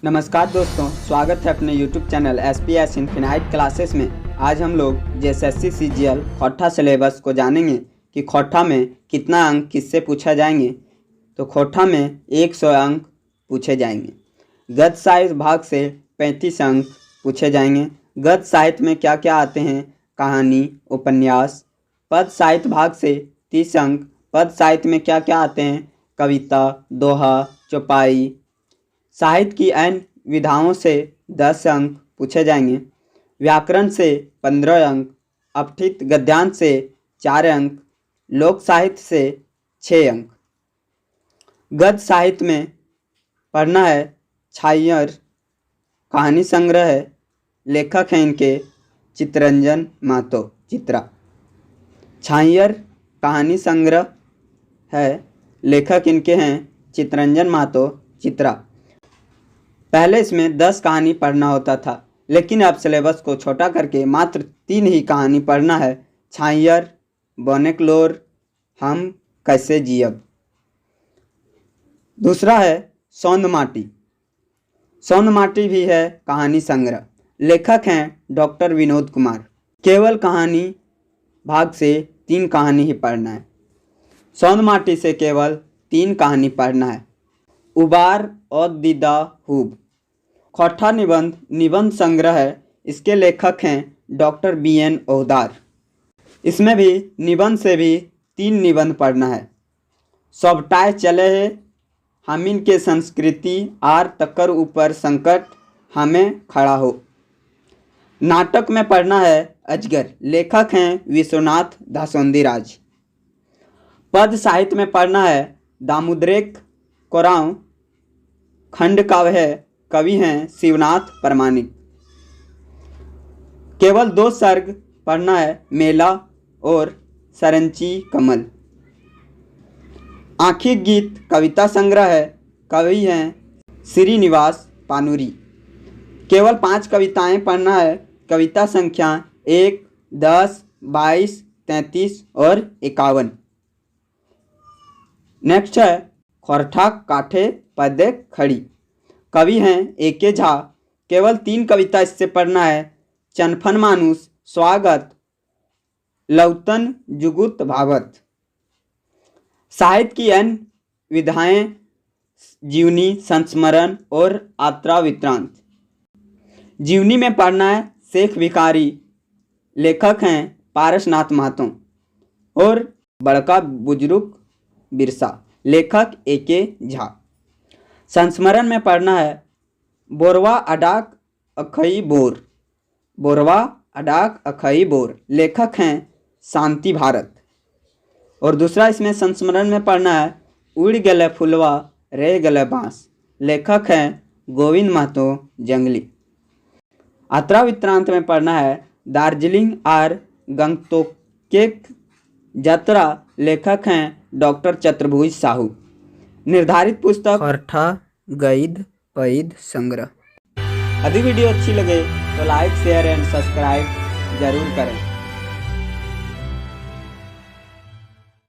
नमस्कार दोस्तों, स्वागत है अपने YouTube channel SPS infinite classes में। आज हम लोग JSSC CGL खोट्ठा सिलेबस को जानेंगे कि खोट्ठा में कितना अंक किससे पूछा जाएंगे। तो खोट्ठा में 100 अंक पूछे जाएंगे। गद्य साहित्य भाग से 35 अंक पूछे जाएंगे। गद्य साहित्य में क्या क्या आते हैं? कहानी, उपन्यास। पद साहित्य भाग से 30 अंक। पद साहित्य में क्या क्या आते हैं? कविता, दोहा, चौपाई। साहित्य की अन्य विधाओं से 10 अंक पूछे जाएंगे। व्याकरण से 15 अंक। अपठित गद्यांश से 4 अंक। लोक साहित्य से 6 अंक। गद्य साहित्य में पढ़ना है छायर कहानी संग्रह है। लेखक हैं इनके चित्तरंजन महतो, चित्रा। छायर कहानी संग्रह है, लेखक इनके हैं चित्तरंजन महतो, चित्रा। पहले इसमें 10 कहानी पढ़ना होता था, लेकिन अब सिलेबस को छोटा करके मात्र 3 ही कहानी पढ़ना है। छायर, बोनेक्लोर, हम कैसे जियब। दूसरा है सौंद माटी। सौंद माटी भी है कहानी संग्रह। लेखक हैं डॉक्टर विनोद कुमार। केवल कहानी भाग से 3 कहानी ही पढ़ना है। सौंद माटी से केवल 3 कहानी पढ़ना है। उबार और दीदा हुब खोट्ठा निबंध संग्रह है। इसके लेखक हैं डॉक्टर BN ओहदार। इसमें भी निबंध से भी 3 निबंध पढ़ना है। सौबटाए चले है, हामिन के संस्कृति आर तकर ऊपर संकट हमें खड़ा हो। नाटक में पढ़ना है अजगर। लेखक हैं विश्वनाथ दासोंदीराज। पद साहित्य में पढ़ना है दामुद्रेक कोराव। खंड काव्य है, कवि हैं शिवनाथ परमाणिक। केवल 2 सर्ग पढ़ना है, मेला और सरंची कमल। आँखी गीत कविता संग्रह है, कवि हैं श्रीनिवास पानुरी। केवल 5 कविताएं पढ़ना है। कविता संख्या 1, 10, 22, 33 और 51। नेक्स्ट है खोरठा काठे पदे खड़ी। कवि हैं AK झा। केवल 3 कविता इससे पढ़ना है। चनफन मानुस, स्वागत, लौतन जुगुत भावत। साहित्य की अन्य विधाएं जीवनी, संस्मरण और आत्रा वित्रांत। जीवनी में पढ़ना है शेख भिखारी। लेखक हैं पारसनाथ महतो और बड़का बुजुर्ग बिरसा। लेखक AK झा। संस्मरण में पढ़ना है Borwa ad hoc अखई bore. Borwa ad hoc अखई bore. लेखक हैं शांति भारत। और दूसरा इसमें संस्मरण में पढ़ना है उड़ गले फुलवा रह गले बांस। लेखक हैं गोविंद महतो जंगली। आत्रा वित्रांत में पढ़ना है दार्जिलिंग आर गंगटोक यात्रा। लेखक हैं डॉक्टर चतुर्भुज साहू। निर्धारित पुस्तक खोट्ठा गद्य पद्य संग्रह। यदि वीडियो अच्छी लगे तो लाइक, शेयर एंड सब्सक्राइब जरूर करें।